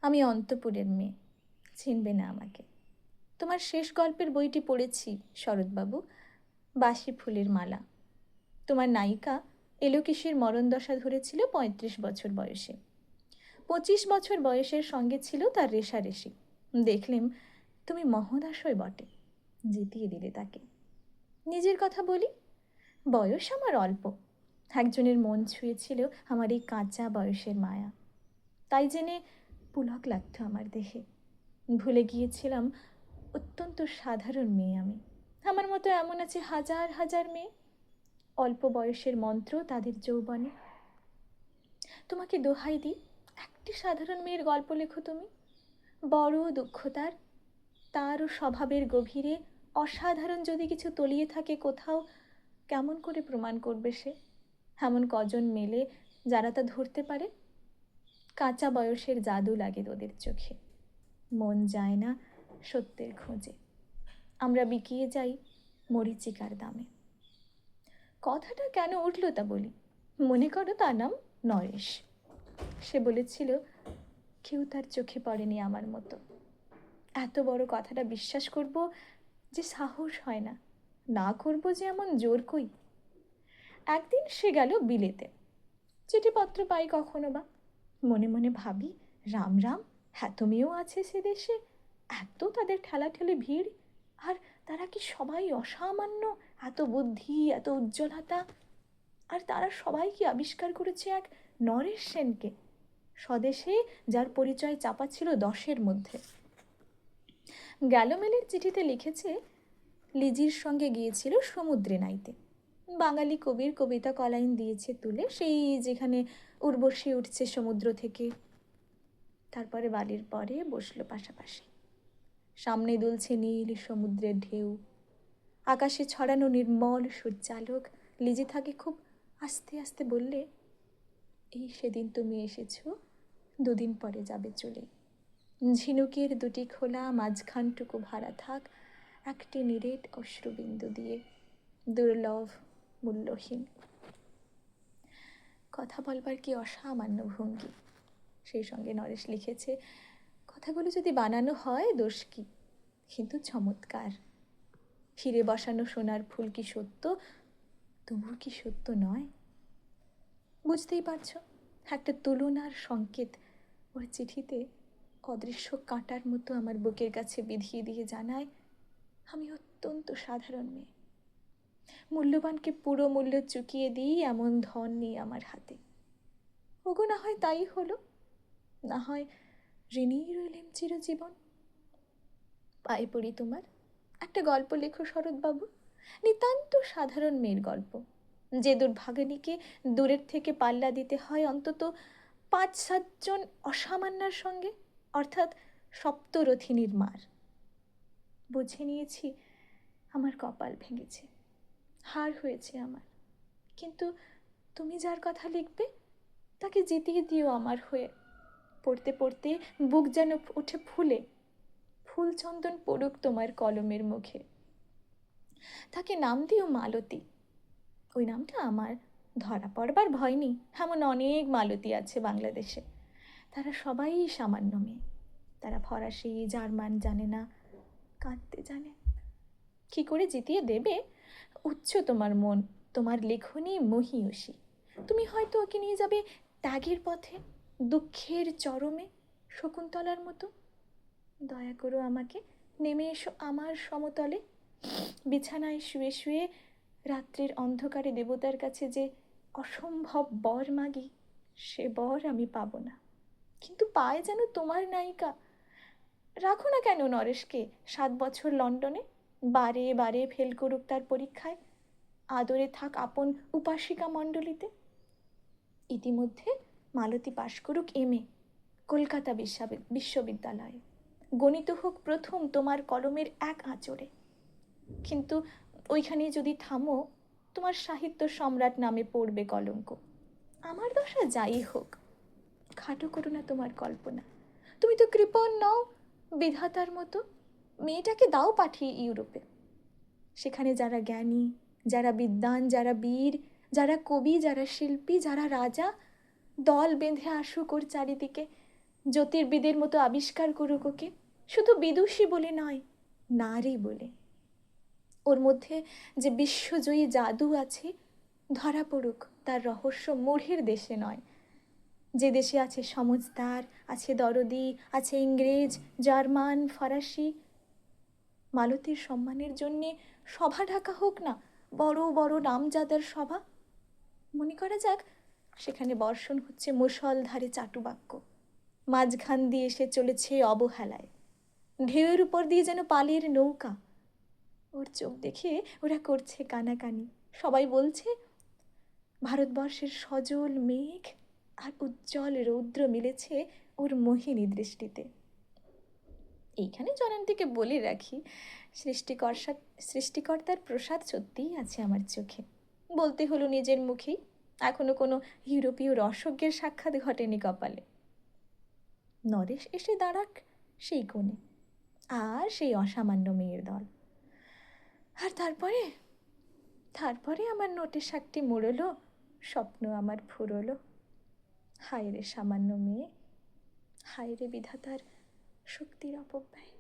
আমি অন্তপুরের মেয়ে, চিনবে না আমাকে। তোমার শেষ গল্পের বইটি পড়েছি শরৎবাবু, বাসি ফুলের মালা। তোমার নায়িকা এলোকেশীর মরণদশা ধরেছিল ৩৫ বছর বয়সে। ২৫ বছর বয়সের সঙ্গে ছিল তার রেশারেশি। দেখলেম তুমি মহোদশয় বটে, জিতিয়ে দিলে তাকে। নিজের কথা বলি, বয়স আমার অল্প, একজনের মন ছুঁয়েছিল আমার এই কাঁচা বয়সের মায়া। তাই জেনে পুলক লাগতো আমার দেহে। ভুলে গিয়েছিলাম অত্যন্ত সাধারণ মেয়ে আমি। আমার মতো এমন আছে হাজার হাজার মেয়ে, অল্প বয়সের মন্ত্র তাদের যৌবনে। তোমাকে দোহাই দিই, একটি সাধারণ মেয়ের গল্প লেখো তুমি। বড় দুঃখ তারও স্বভাবের গভীরে অসাধারণ যদি কিছু তলিয়ে থাকে কোথাও, কেমন করে প্রমাণ করবে সে? এমন কজন মেলে যারা তা ধরতে পারে? কাঁচা বয়সের জাদু লাগে ওদের চোখে, মন যায় না সত্যের খোঁজে। আমরা বিকিয়ে যাই মরীচিকার দামে। কথাটা কেন উঠল তা বলি। মনে করো তার নাম নরেশ। সে বলেছিল কেউ তার চোখে পড়েনি আমার মতো। এত বড় কথাটা বিশ্বাস করব যে সাহস হয় না, না করব যে এমন জোর কই। একদিন সে গেল বিলেতে। চিঠিপত্র পাই কখনো বা, মনে মনে ভাবি রাম রাম, এত মেয়েও আছে সে দেশে, এত তাদের ঠেলাঠেলি ভিড়, আর তারা কি সবাই অসামান্য, এত বুদ্ধি, এত উজ্জ্বলতা, আর তারা সবাই কি আবিষ্কার করেছে এক নরেশ সেনকে, স্বদেশে যার পরিচয় চাপা ছিল 10-এর মধ্যে। গ্যালোমেলের চিঠিতে লিখেছে লিজির সঙ্গে গিয়েছিল সমুদ্রে নাইতে। বাঙালি কবির কবিতা কলাইন দিয়েছে তুলে, সেই যেখানে উর্বশী উঠছে সমুদ্র থেকে। তারপরে বালির পরে বসলো পাশাপাশি। সামনে দুলছে নীল সমুদ্রের ঢেউ, আকাশে ছড়ানো নির্মল সূর্যালোক। লিজি থাকে খুব আস্তে আস্তে বললে, এই সেদিন তুমি এসেছো, 2 দিন পরে যাবে চলে। ঝিনুকের 2টি খোলা, মাঝখানটুকু ভাড়া থাক একটি নিরেট অশ্রুবিন্দু দিয়ে, দুর্লভ, মূল্যহীন। কথা বলবার কি অসামান্য ভঙ্গি। সেই সঙ্গে নরেশ লিখেছে, কথাগুলো যদি বানানো হয় দোষ কি, কিন্তু চমৎকার। হিরে বসানো সোনার ফুল কি সত্য, তবু কি সত্য নয়? বুঝতেই পারছ, একটা তুলনার সংকেত ওর চিঠিতে অদৃশ্য কাঁটার মতো আমার বুকের কাছে বিধিয়ে দিয়ে জানায় আমি অত্যন্ত সাধারণ মেয়ে। মূল্যবানকে পুরো মূল্য চুকিয়ে দিই এমন ধন নেই আমার হাতে। ওগো না হয় তাই হলো, না হয় ঋণী রইলেম চিরজীবন। পায়ে পড়ি তোমার, একটা গল্প লেখো শরৎবাবু, নিতান্ত সাধারণ মেয়ের গল্প, যে দুর্ভাগিনীকে দূরের থেকে পাল্লা দিতে হয় অন্তত 5-7 জন অসামান্যার সঙ্গে, অর্থাৎ সপ্তরথিনীর মার। বুঝে নিয়েছি আমার কপাল ভেঙেছে, হার হয়েছে আমার, কিন্তু তুমি যার কথা লিখবে তাকে জিতিয়ে দিও আমার হয়ে। পড়তে পড়তে বুক যেন ওঠে ফুলে, ফুলচন্দন পড়ুক তোমার কলমের মুখে। তাকে নাম দিও মালতী, ওই নামটা আমার, ধরা পড়বার ভয় নেই, এমন অনেক মালতী আছে বাংলাদেশে। তারা সবাই সামান্য মেয়ে, তারা ফরাসি জার্মান জানে না, কাঁদতে জানে। কি করে জিতিয়ে দেবে? উচ্চ তোমার মন, তোমার লেখনী মহীয়সী। তুমি হয়তো ওকে নিয়ে যাবে ত্যাগের পথে, দুঃখের চরমে, শকুন্তলার মতো। দয়া করো আমাকে, নেমে এসো আমার সমতলে। বিছানায় শুয়ে শুয়ে রাত্রির অন্ধকারে দেবতার কাছে যে অসম্ভব বর মাগি, সে বর আমি পাবো না, কিন্তু পায় যেন তোমার নায়িকা। রাখো না কেন নরেশকে 7 বছর লন্ডনে, বারে বারে ফেল করুক তার পরীক্ষায়, আদরে থাক আপন উপাসিকা মণ্ডলীতে। ইতিমধ্যে মালতী পাশ করুক MA কলকাতা বিশ্ববিদ্যালয়ে, গণিত হোক প্রথম তোমার কলমের এক আঁচড়ে। কিন্তু ওইখানে যদি থামো, তোমার সাহিত্য সম্রাট নামে পড়বে কলঙ্ক। আমার দশা যাই হোক, খাটো করো না তোমার কল্পনা। তুমি তো কৃপণ নও বিধাতার মতো, মেয়েটাকে দাও পাঠিয়ে ইউরোপে। সেখানে যারা জ্ঞানী, যারা বিদ্বান, যারা বীর, যারা কবি, যারা শিল্পী, যারা রাজা, দল বেঁধে আসুক ওর চারিদিকে। জ্যোতির্বিদের মতো আবিষ্কার করুক ওকে, শুধু বিদুষী বলে নয়, নারী বলে। ওর মধ্যে যে বিশ্বজয়ী জাদু আছে, ধরা পড়ুক তার রহস্য মূঢ়ের দেশে নয়, যে দেশে আছে সমজদার, আছে দরদি, আছে ইংরেজ, জার্মান, ফরাসি। মালতীর সম্মানের জন্যে সভা ডাকা হোক না, বড় বড় নামজাদার সভা। মনে করা যাক সেখানে বর্ষণ হচ্ছে মুষলধারে চাটুবাক্য, মাঝখান দিয়ে এসে চলেছে অবহেলায়, ঢেউয়ের উপর দিয়ে যেন পালের নৌকা। ওর চোখ দেখে ওরা করছে কানাকানি, সবাই বলছে ভারতবর্ষের সজল মেঘ আর উজ্জ্বল রৌদ্র মিলেছে ওর মোহিনী দৃষ্টিতে। এইখানে জনান্তিকে বলে রাখি, সৃষ্টিকর্তার প্রসাদ সত্যিই আছে আমার চোখে। বলতে হলো নিজের মুখেই, এখনো কোনো ইউরোপীয় রসজ্ঞের সাক্ষাৎ ঘটেনি কপালে। নরেশ এসে দাঁড়াক সেই কোণে, আর সেই অসামান্য মেয়ের দল। আর তারপরে আমার নোটে শাকটি মোড়লো, স্বপ্ন আমার ফুরলো। হায় রে সামান্য মেয়ে, হায় রে বিধাতার শক্তির অপব্যয়।